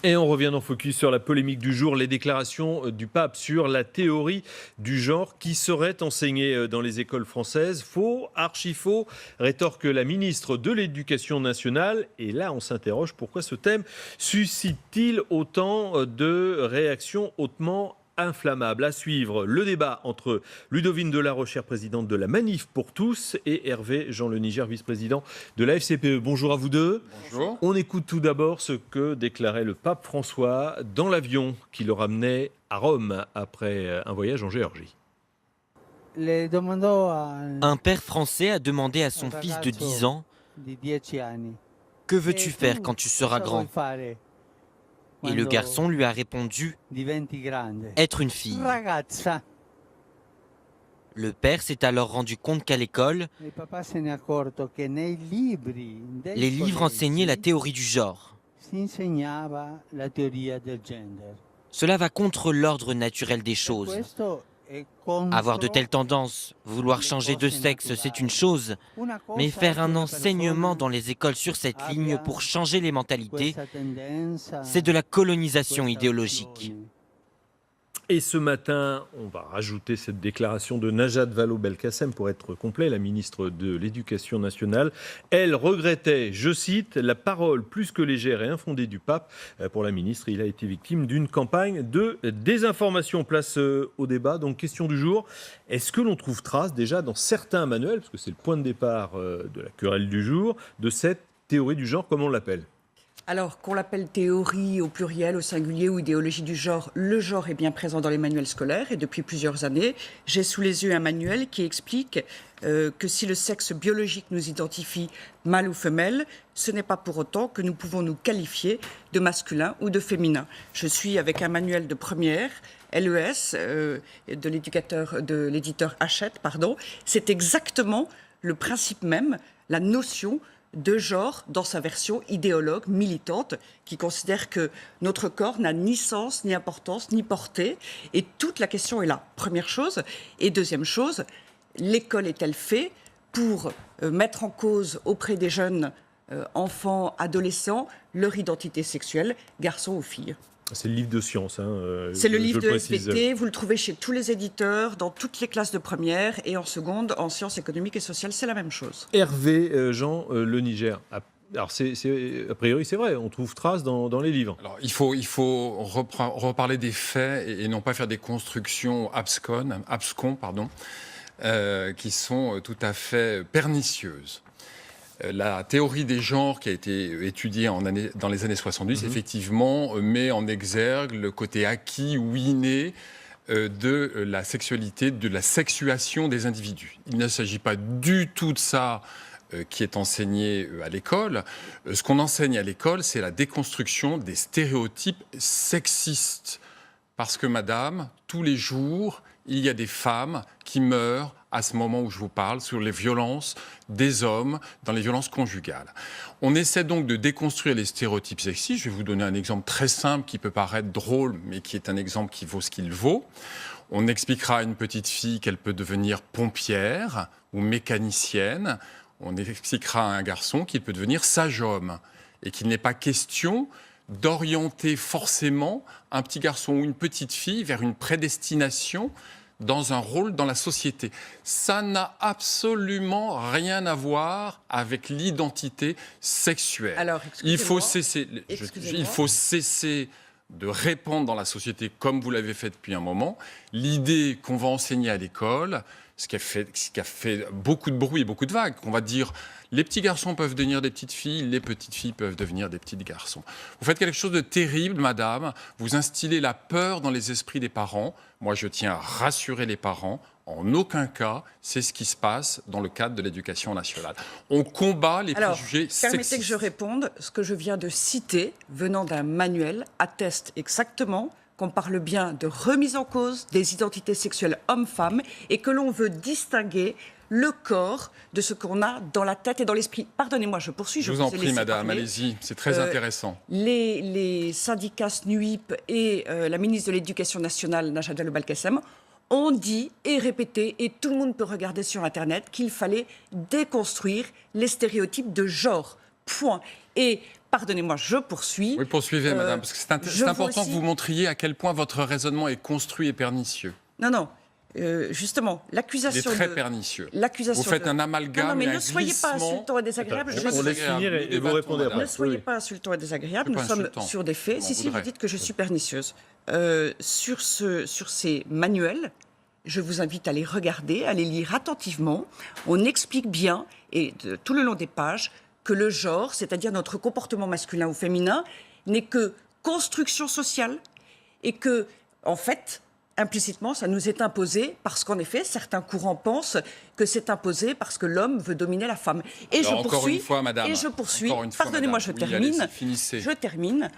Et on revient dans Focus sur la polémique du jour, les déclarations du pape sur la théorie du genre qui serait enseignée dans les écoles françaises. Faux, archi faux, rétorque la ministre de l'Éducation nationale. Et là, on s'interroge, pourquoi ce thème suscite-t-il autant de réactions hautement inflammable. À suivre le débat entre Ludovine Delarochère, présidente de la Manif pour tous, et Hervé Jean Le Niger, vice-président de la FCPE. Bonjour à vous deux. Bonjour. On écoute tout d'abord ce que déclarait le pape François dans l'avion qui le ramenait à Rome après un voyage en Géorgie. Un père français a demandé à son fils de 10 ans « Que veux-tu faire quand tu seras grand ?» Et le garçon lui a répondu « Être une fille ». Le père s'est alors rendu compte qu'à l'école, les livres enseignaient la théorie du genre. Cela va contre l'ordre naturel des choses. Avoir de telles tendances, vouloir changer de sexe, c'est une chose, mais faire un enseignement dans les écoles sur cette ligne pour changer les mentalités, c'est de la colonisation idéologique. Et ce matin, on va rajouter cette déclaration de Najat Vallaud-Belkacem pour être complet, la ministre de l'Éducation nationale. Elle regrettait, je cite, la parole plus que légère et infondée du pape. Pour la ministre, il a été victime d'une campagne de désinformation. Place au débat. Donc, question du jour. Est-ce que l'on trouve trace déjà dans certains manuels, parce que c'est le point de départ de la querelle du jour, de cette théorie du genre, comme on l'appelle ? Alors, qu'on l'appelle théorie au pluriel, au singulier ou idéologie du genre, le genre est bien présent dans les manuels scolaires et depuis plusieurs années, j'ai sous les yeux un manuel qui explique que si le sexe biologique nous identifie mâle ou femelle, ce n'est pas pour autant que nous pouvons nous qualifier de masculin ou de féminin. Je suis avec un manuel de première, LES, de l'éditeur Hachette, pardon. C'est exactement le principe même, la notion de genre dans sa version idéologue, militante, qui considère que notre corps n'a ni sens, ni importance, ni portée. Et toute la question est là, première chose. Et deuxième chose, l'école est-elle faite pour mettre en cause auprès des jeunes enfants, adolescents, leur identité sexuelle, garçons ou filles ? C'est le livre de science. C'est le livre de SVT, vous le trouvez chez tous les éditeurs, dans toutes les classes de première et en seconde, en sciences économiques et sociales, c'est la même chose. Hervé Jean Le Niger. Alors, a priori, c'est vrai, on trouve trace dans les livres. Alors, il faut reparler des faits et non pas faire des constructions abscons, qui sont tout à fait pernicieuses. La théorie des genres qui a été étudiée dans les années 70, effectivement, met en exergue le côté acquis ou inné de la sexualité, de la sexuation des individus. Il ne s'agit pas du tout de ça qui est enseigné à l'école. Ce qu'on enseigne à l'école, c'est la déconstruction des stéréotypes sexistes. Parce que, madame, tous les jours, il y a des femmes qui meurent à ce moment où je vous parle, sur les violences des hommes, dans les violences conjugales. On essaie donc de déconstruire les stéréotypes sexistes. Je vais vous donner un exemple très simple qui peut paraître drôle, mais qui est un exemple qui vaut ce qu'il vaut. On expliquera à une petite fille qu'elle peut devenir pompière ou mécanicienne. On expliquera à un garçon qu'il peut devenir sage-homme et qu'il n'est pas question d'orienter forcément un petit garçon ou une petite fille vers une prédestination dans un rôle dans la société. Ça n'a absolument rien à voir avec l'identité sexuelle. Alors, il faut cesser de répandre dans la société, comme vous l'avez fait depuis un moment, l'idée qu'on va enseigner à l'école, ce qui a fait beaucoup de bruit et beaucoup de vagues, qu'on va dire les petits garçons peuvent devenir des petites filles, les petites filles peuvent devenir des petits garçons. Vous faites quelque chose de terrible, madame, vous instillez la peur dans les esprits des parents. Moi, je tiens à rassurer les parents, en aucun cas, c'est ce qui se passe dans le cadre de l'éducation nationale. On combat les préjugés sexistes. Permettez que je réponde. Ce que je viens de citer, venant d'un manuel, atteste exactement qu'on parle bien de remise en cause des identités sexuelles hommes-femmes et que l'on veut distinguer le corps de ce qu'on a dans la tête et dans l'esprit. Pardonnez-moi, je poursuis. Je vous en prie, madame, allez-y, c'est très intéressant. Les syndicats SNUIP et la ministre de l'Éducation nationale, Najat Vallaud-Belkacem, ont dit et répété, et tout le monde peut regarder sur Internet, qu'il fallait déconstruire les stéréotypes de genre. Point. Et Pardonnez-moi, je poursuis. Oui, poursuivez, madame, parce que c'est important aussi... que vous montriez à quel point votre raisonnement est construit et pernicieux. Non. Justement, l'accusation. Il est très pernicieux. L'accusation. Vous faites un amalgame. Non, mais et ne un soyez pas glissement. insultant et désagréable. On laisse finir et vous répondez après. Ne soyez pas insultant et désagréable. Nous sommes sur des faits. Si, vous dites que je suis pernicieuse. Sur ces manuels, je vous invite à les regarder, à les lire attentivement. On explique bien, et tout le long des pages, que le genre, c'est-à-dire notre comportement masculin ou féminin, n'est que construction sociale et que, en fait, implicitement, ça nous est imposé parce qu'en effet, certains courants pensent que c'est imposé parce que l'homme veut dominer la femme. Et alors, je poursuis. encore une fois, madame. Et je poursuis. Pardonnez-moi, je termine. Je termine.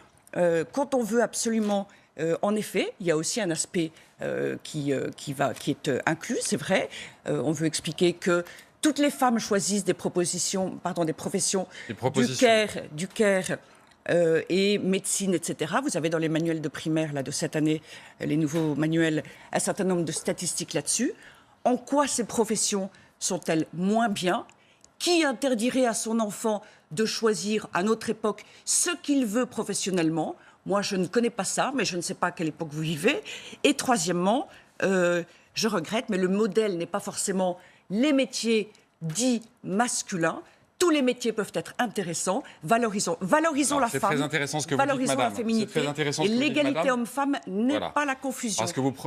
Quand on veut absolument, en effet, il y a aussi un aspect qui est inclus, c'est vrai. On veut expliquer que toutes les femmes choisissent des professions du care et médecine, etc. Vous avez dans les manuels de primaire là, de cette année, les nouveaux manuels, un certain nombre de statistiques là-dessus. En quoi ces professions sont-elles moins bien ? Qui interdirait à son enfant de choisir à notre époque ce qu'il veut professionnellement ? Moi, je ne connais pas ça, mais je ne sais pas à quelle époque vous vivez. Et troisièmement, je regrette, mais le modèle n'est pas forcément les métiers dits masculins. Tous les métiers peuvent être intéressants. Valorisons la femme. C'est très intéressant ce que vous dites, madame. La féminité. Et l'égalité homme-femme n'est pas la confusion.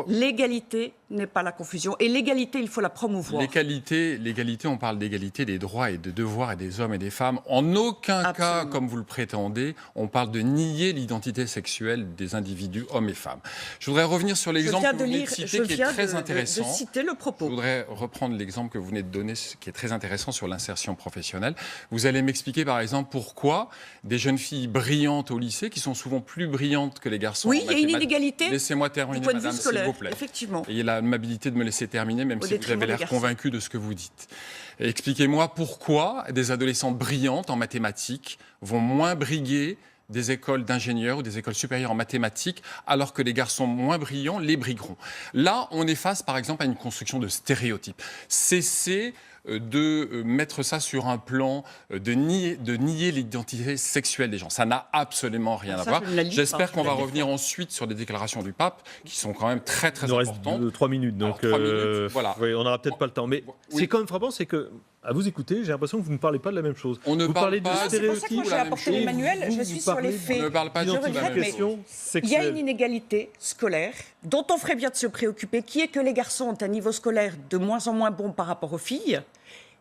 L'égalité n'est pas la confusion. Et l'égalité, il faut la promouvoir. L'égalité, on parle d'égalité des droits et de devoirs et des hommes et des femmes. En aucun cas, comme vous le prétendez, on parle de nier l'identité sexuelle des individus, hommes et femmes. Je voudrais revenir sur l'exemple que vous venez de citer, qui est très intéressant. Je viens de citer le propos. Je voudrais reprendre l'exemple que vous venez de donner, qui est très intéressant sur l'insertion professionnelle. Vous allez m'expliquer, par exemple, pourquoi des jeunes filles brillantes au lycée, qui sont souvent plus brillantes que les garçons. Oui, il y a une inégalité. Laissez-moi terminer, madame, s'il vous plaît. Effectivement. Ayez l'amabilité de me laisser terminer, même si vous avez l'air convaincu de ce que vous dites. Expliquez-moi pourquoi des adolescentes brillantes en mathématiques vont moins briguer des écoles d'ingénieurs ou des écoles supérieures en mathématiques, alors que les garçons moins brillants les brigueront. Là, on est face, par exemple, à une construction de stéréotypes. Cessez de mettre ça sur un plan de nier l'identité sexuelle des gens. Ça n'a absolument rien à voir. J'espère qu'on va revenir ensuite sur des déclarations du pape qui sont quand même très très importantes. Il nous reste 3 minutes, donc 3 minutes, voilà. Oui, on n'aura peut-être pas le temps. Mais c'est quand même frappant, c'est que à vous écouter, j'ai l'impression que vous ne parlez pas de la même chose. On ne vous parle parlez pas de stéréotypes. C'est pour ça que moi j'ai apporté les manuels, je suis sur les faits. On ne parle pas de il y a une inégalité scolaire dont on ferait bien de se préoccuper, qui est que les garçons ont un niveau scolaire de moins en moins bon par rapport aux filles.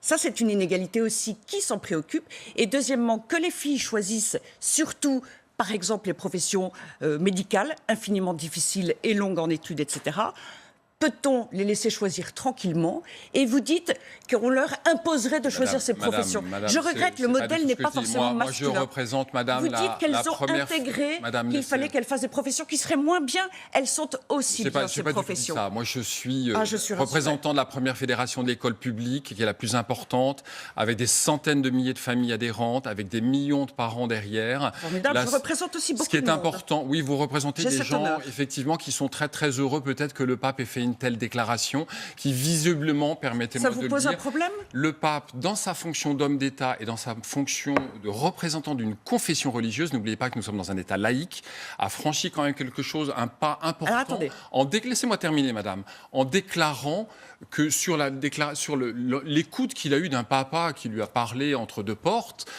Ça, c'est une inégalité aussi. Qui s'en préoccupe ? Et deuxièmement, que les filles choisissent surtout, par exemple, les professions médicales, infiniment difficiles et longues en études, etc. Peut-on les laisser choisir tranquillement ? Et vous dites qu'on leur imposerait de choisir ces professions. Je regrette, le modèle n'est pas forcément masculin. Moi, je représente, madame, vous dites qu'elles ont intégré qu'il fallait qu'elles fassent des professions qui seraient moins bien. Elles sont aussi bien, ces professions. Ça. Moi, je suis représentant de la première fédération de l'école publique, qui est la plus importante, avec des centaines de milliers de familles adhérentes, avec des millions de parents derrière. Formidable, je représente aussi beaucoup de monde. Ce qui est important, oui, vous représentez des gens, effectivement, qui sont très, très heureux, peut-être, que le pape ait fait une telle déclaration qui visiblement, permettez-moi de le dire... Ça vous pose un problème ? Le pape, dans sa fonction d'homme d'État et dans sa fonction de représentant d'une confession religieuse, n'oubliez pas que nous sommes dans un État laïque, a franchi quand même quelque chose, un pas important. Alors, attendez. Laissez-moi terminer, madame. En déclarant que sur l'écoute qu'il a eue d'un papa qui lui a parlé entre deux portes,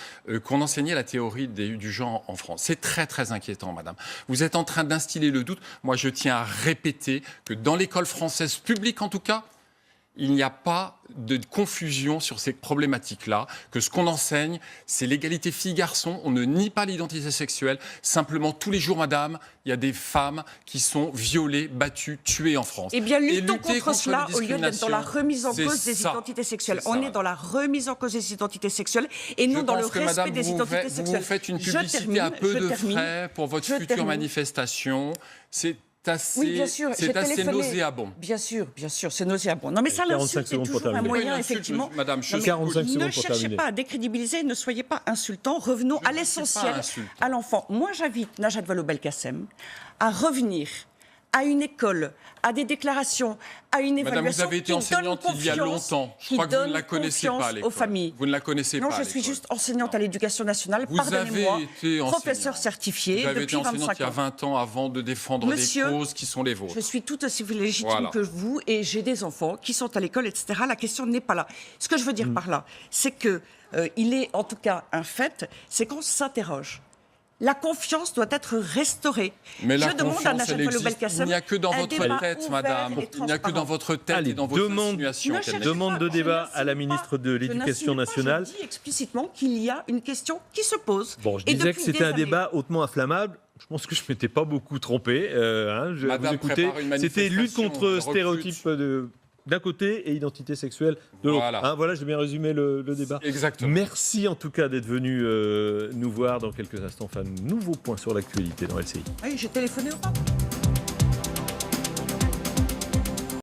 qu'on enseignait la théorie du genre en France. C'est très, très inquiétant, madame. Vous êtes en train d'instiller le doute. Moi, je tiens à répéter que dans l'école française publique, en tout cas, il n'y a pas de confusion sur ces problématiques-là, que ce qu'on enseigne, c'est l'égalité filles-garçons, on ne nie pas l'identité sexuelle, simplement tous les jours, madame, il y a des femmes qui sont violées, battues, tuées en France. Eh bien, luttons contre cela au lieu d'être dans la remise en cause des identités sexuelles. On est dans la remise en cause des identités sexuelles et non dans le respect des identités sexuelles. Vous faites une publicité à peu de frais pour votre future manifestation. Oui, bien sûr. C'est assez nauséabond. Bien sûr, c'est nauséabond. Non, mais ça, l'insulte est toujours un moyen, effectivement. Madame, 45 secondes ne cherchez pas à décrédibiliser, ne soyez pas insultant. Revenons à l'essentiel, à l'enfant. Moi, j'invite Najat Vallaud-Belkacem à revenir à une école, à des déclarations, à une évaluation. Madame, vous avez été enseignante il y a longtemps. Je crois que vous ne la connaissez pas, l'école. Aux familles. Vous ne la connaissez pas. Non, je suis juste enseignante à l'éducation nationale. Vous avez été professeur certifié vous avez depuis été enseignante 25 ans. il y a 20 ans avant de défendre Monsieur, les causes qui sont les vôtres. Je suis tout aussi légitime que vous et j'ai des enfants qui sont à l'école, etc. La question n'est pas là. Ce que je veux dire par là, c'est que il est en tout cas un fait, c'est qu'on s'interroge. La confiance doit être restaurée. Mais je la demande à confiance, elle Najat existe. Vallaud-Belkacem Il n'y a que dans un votre débat tête, ouvert madame. et Il n'y a que dans votre tête Allez, et dans votre insinuation. Ne cherchez Demande de pas, débat je à la n'insinue ministre de pas, l'Éducation nationale. Je dis explicitement qu'il y a une question qui se pose. Bon, je Et disais que depuis c'était des un années. débat hautement inflammable. Je pense que je ne m'étais pas beaucoup trompé. Je Madame vous écouter. prépare une C'était lutte manifestation, contre recrute. stéréotypes d'un côté et identité sexuelle de l'autre. Voilà. Voilà, j'ai bien résumé le débat. Exactement. Merci en tout cas d'être venu nous voir dans quelques instants. Enfin, nouveau point sur l'actualité dans LCI. Oui, j'ai téléphoné au pape.